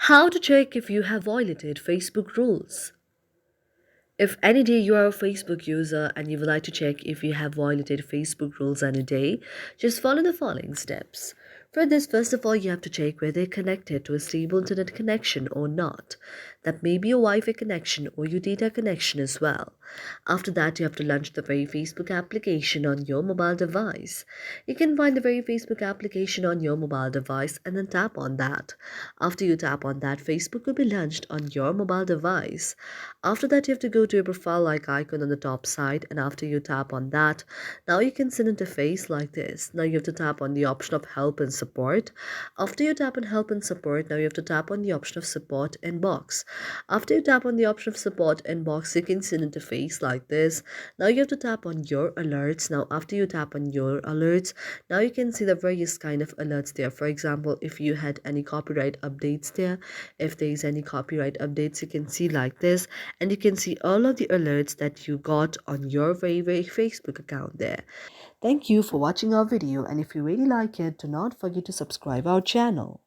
How to check if you have violated Facebook rules. If any day you are a Facebook user and you would like to check if you have violated Facebook rules any day, just follow the following steps. For this, first of all, you have to check whether you're connected to a stable internet connection or not. That may be a Wi-Fi connection or your data connection as well. After that, you have to launch the very Facebook application on your mobile device. You can find the very Facebook application on your mobile device and then tap on that. After you tap on that, Facebook will be launched on your mobile device. After that, you have to go to your profile like icon on the top side, and after you tap on that, now you can see an interface like this. Now you have to tap on the option of help and support. After you tap on help and support, now you have to tap on the option of support inbox. After you tap on the option of support inbox, you can see an interface like this. Now you have to tap on your alerts. Now after you tap on your alerts, now you can see the various kind of alerts there. For example, if you had any copyright updates there, if there is any copyright updates, you can see like this, and you can see all of the alerts that you got on your very Facebook account there. Thank you for watching our video, and if you really like it, do not forget to subscribe our channel.